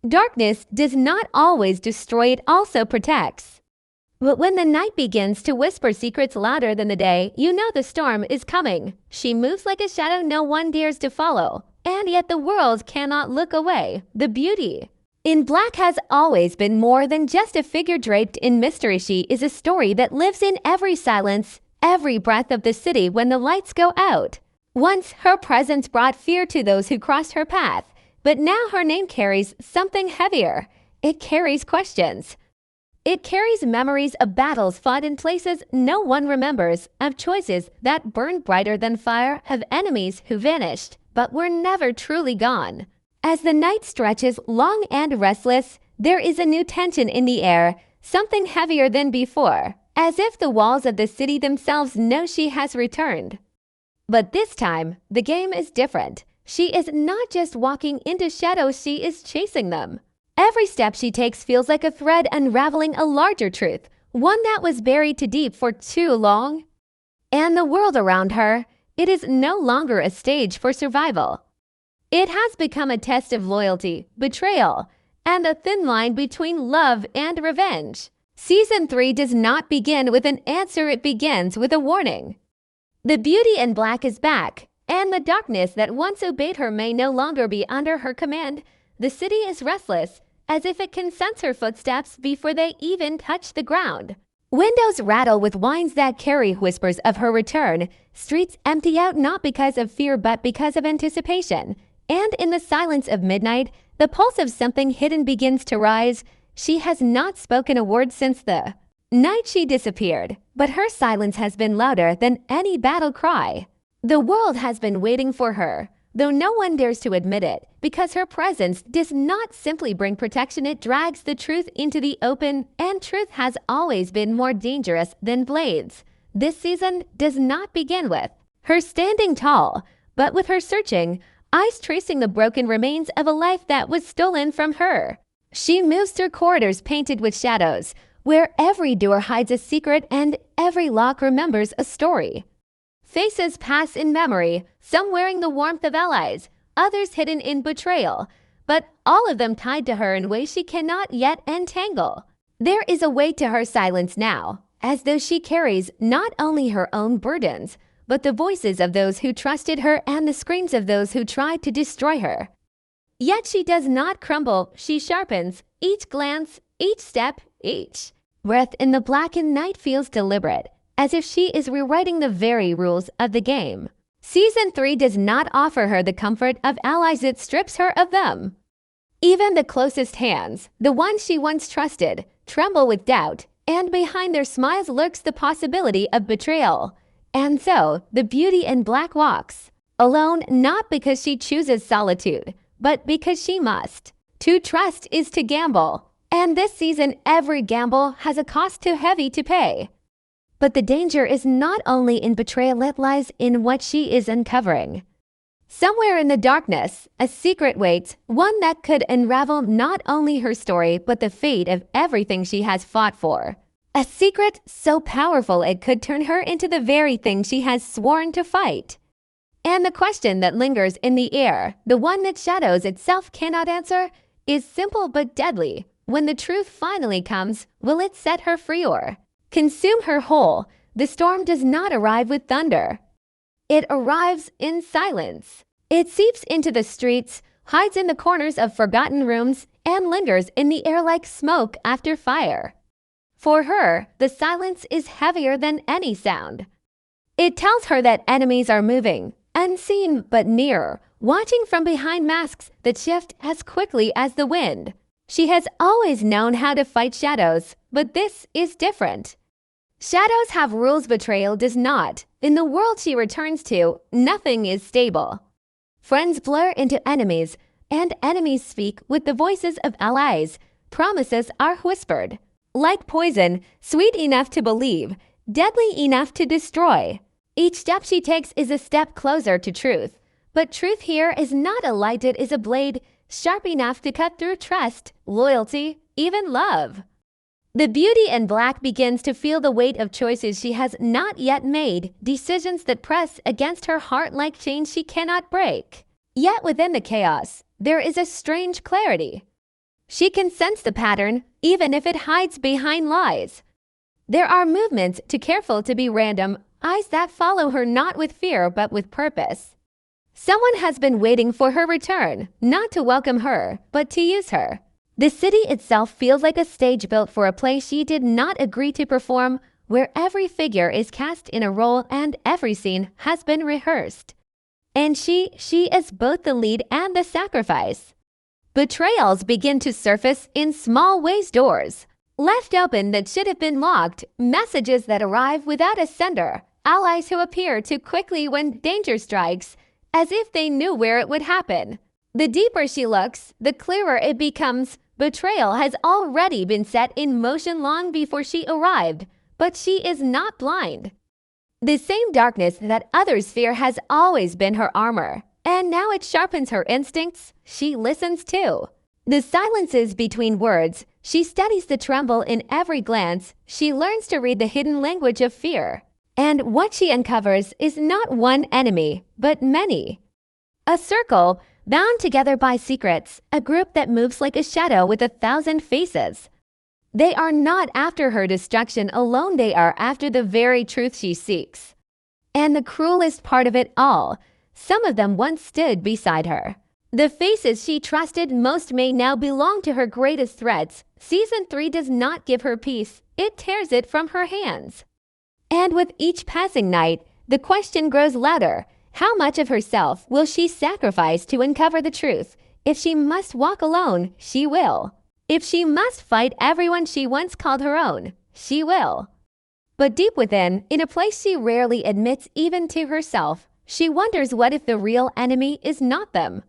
Darkness does not always destroy, it also protects. But when the night begins to whisper secrets louder than the day, you know the storm is coming. She moves like a shadow no one dares to follow, and yet the world cannot look away. The beauty in black has always been more than just a figure draped in mystery. She is a story that lives in every silence, every breath of the city when the lights go out. Once her presence brought fear to those who crossed her path, but now her name carries something heavier. It carries questions. It carries memories of battles fought in places no one remembers, of choices that burned brighter than fire, of enemies who vanished but were never truly gone. As the night stretches long and restless, there is a new tension in the air, something heavier than before, as if the walls of the city themselves know she has returned. But this time, the game is different. She is not just walking into shadows, she is chasing them. Every step she takes feels like a thread unraveling a larger truth, one that was buried too deep for too long. And the world around her, it is no longer a stage for survival. It has become a test of loyalty, betrayal, and a thin line between love and revenge. Season 3 does not begin with an answer, it begins with a warning. The beauty in black is back, and the darkness that once obeyed her may no longer be under her command. The city is restless, as if it can sense her footsteps before they even touch the ground. Windows rattle with whines that carry whispers of her return. Streets empty out not because of fear but because of anticipation. And in the silence of midnight, the pulse of something hidden begins to rise. She has not spoken a word since the night she disappeared, but her silence has been louder than any battle cry. The world has been waiting for her, though no one dares to admit it, because her presence does not simply bring protection, it drags the truth into the open, and truth has always been more dangerous than blades. This season does not begin with her standing tall, but with her searching, eyes tracing the broken remains of a life that was stolen from her. She moves through corridors painted with shadows, where every door hides a secret and every lock remembers a story. Faces pass in memory, some wearing the warmth of allies, others hidden in betrayal, but all of them tied to her in ways she cannot yet untangle. There is a weight to her silence now, as though she carries not only her own burdens, but the voices of those who trusted her and the screams of those who tried to destroy her. Yet she does not crumble, she sharpens. Each glance, each step, each breath in the blackened night feels deliberate, as if she is rewriting the very rules of the game. Season 3 does not offer her the comfort of allies, it strips her of them. Even the closest hands, the ones she once trusted, tremble with doubt, and behind their smiles lurks the possibility of betrayal. And so, the beauty in black walks alone, not because she chooses solitude, but because she must. To trust is to gamble, and this season every gamble has a cost too heavy to pay. But the danger is not only in betrayal, it lies in what she is uncovering. Somewhere in the darkness, a secret waits, one that could unravel not only her story but the fate of everything she has fought for. A secret so powerful it could turn her into the very thing she has sworn to fight. And the question that lingers in the air, the one that shadows itself cannot answer, is simple but deadly. When the truth finally comes, will it set her free or consume her whole? The storm does not arrive with thunder. It arrives in silence. It seeps into the streets, hides in the corners of forgotten rooms, and lingers in the air like smoke after fire. For her, the silence is heavier than any sound. It tells her that enemies are moving, unseen but near, watching from behind masks that shift as quickly as the wind. She has always known how to fight shadows, but this is different. Shadows have rules, betrayal does not. In the world she returns to, nothing is stable. Friends blur into enemies, and enemies speak with the voices of allies. Promises are whispered. Like poison, sweet enough to believe, deadly enough to destroy. Each step she takes is a step closer to truth. But truth here is not a light, it is a blade, sharp enough to cut through trust, loyalty, even love. The beauty in black begins to feel the weight of choices she has not yet made, decisions that press against her heart like chains she cannot break. Yet within the chaos, there is a strange clarity. She can sense the pattern, even if it hides behind lies. There are movements too careful to be random, eyes that follow her not with fear but with purpose. Someone has been waiting for her return, not to welcome her, but to use her. The city itself feels like a stage built for a play she did not agree to perform, where every figure is cast in a role and every scene has been rehearsed. And she is both the lead and the sacrifice. Betrayals begin to surface in small ways: doors left open that should have been locked, messages that arrive without a sender, allies who appear too quickly when danger strikes, as if they knew where it would happen. The deeper she looks, the clearer it becomes. Betrayal has already been set in motion long before she arrived, but she is not blind. The same darkness that others fear has always been her armor, and now it sharpens her instincts. She listens too. The silences between words, she studies the tremble in every glance. She learns to read the hidden language of fear. And what she uncovers is not one enemy, but many. A circle bound together by secrets, a group that moves like a shadow with 1,000 faces. They are not after her destruction alone, they are after the very truth she seeks. And the cruelest part of it all, some of them once stood beside her. The faces she trusted most may now belong to her greatest threats. Season 3 does not give her peace, it tears it from her hands. And with each passing night, the question grows louder. How much of herself will she sacrifice to uncover the truth? If she must walk alone, she will. If she must fight everyone she once called her own, she will. But deep within, in a place she rarely admits even to herself, she wonders, what if the real enemy is not them?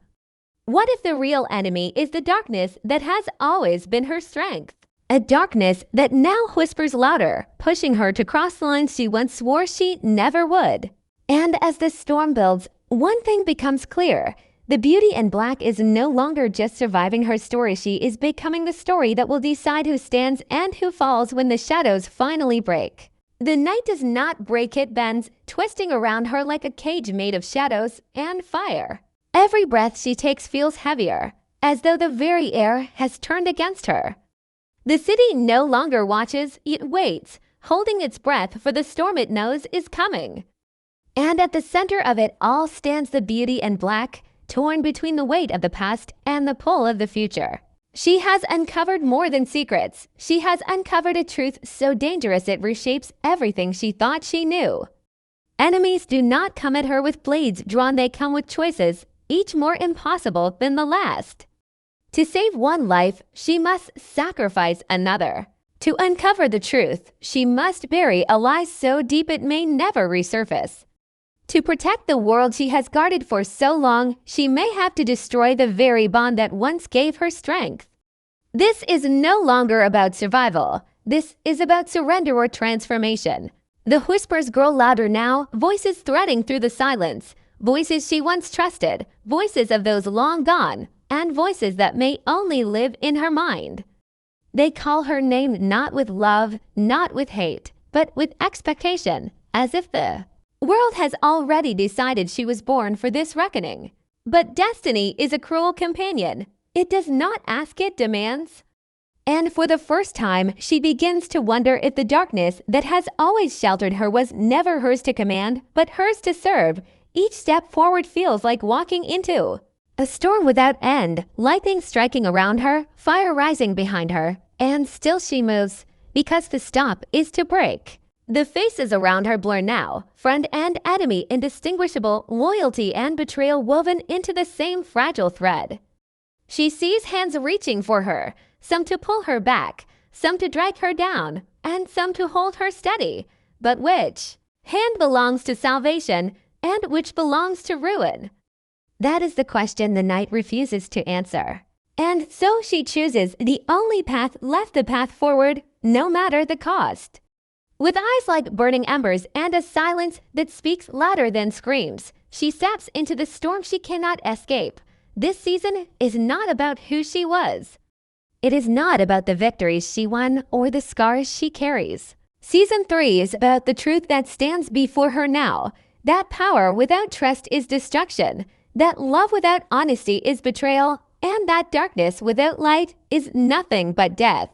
What if the real enemy is the darkness that has always been her strength? A darkness that now whispers louder, pushing her to cross lines she once swore she never would. And as the storm builds, one thing becomes clear. The beauty in black is no longer just surviving her story. She is becoming the story that will decide who stands and who falls when the shadows finally break. The night does not break, it bends, twisting around her like a cage made of shadows and fire. Every breath she takes feels heavier, as though the very air has turned against her. The city no longer watches, it waits, holding its breath for the storm it knows is coming. And at the center of it all stands the beauty in black, torn between the weight of the past and the pull of the future. She has uncovered more than secrets. She has uncovered a truth so dangerous it reshapes everything she thought she knew. Enemies do not come at her with blades drawn, they come with choices, each more impossible than the last. To save one life, she must sacrifice another. To uncover the truth, she must bury a lie so deep it may never resurface. To protect the world she has guarded for so long, she may have to destroy the very bond that once gave her strength. This is no longer about survival. This is about surrender or transformation. The whispers grow louder now, voices threading through the silence. Voices she once trusted, voices of those long gone, and voices that may only live in her mind. They call her name not with love, not with hate, but with expectation, as if the world has already decided she was born for this reckoning. But destiny is a cruel companion. It does not ask, it demands. And for the first time, she begins to wonder if the darkness that has always sheltered her was never hers to command, but hers to serve. Each step forward feels like walking into a storm without end, lightning striking around her, fire rising behind her, and still she moves, because the stop is to break. The faces around her blur now, friend and enemy indistinguishable, loyalty and betrayal woven into the same fragile thread. She sees hands reaching for her, some to pull her back, some to drag her down, and some to hold her steady. But which hand belongs to salvation and which belongs to ruin? That is the question the night refuses to answer. And so she chooses the only path left, the path forward, no matter the cost. With eyes like burning embers and a silence that speaks louder than screams, she steps into the storm she cannot escape. This season is not about who she was. It is not about the victories she won or the scars she carries. Season 3 is about the truth that stands before her now. That power without trust is destruction. That love without honesty is betrayal. and that darkness without light is nothing but death.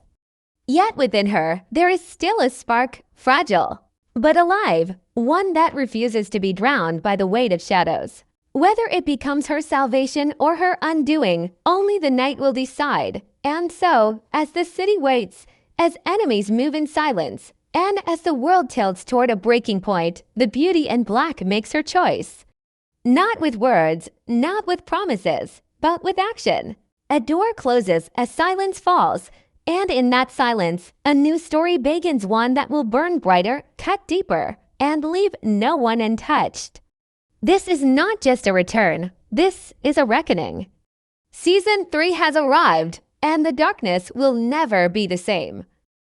Yet within her, there is still a spark, fragile, but alive, one that refuses to be drowned by the weight of shadows. Whether it becomes her salvation or her undoing, only the night will decide. And so, as the city waits, as enemies move in silence, and as the world tilts toward a breaking point, the beauty in black makes her choice. Not with words, not with promises, but with action. A door closes as silence falls, and in that silence, a new story begins, one that will burn brighter, cut deeper, and leave no one untouched. This is not just a return, this is a reckoning. Season 3 has arrived, and the darkness will never be the same.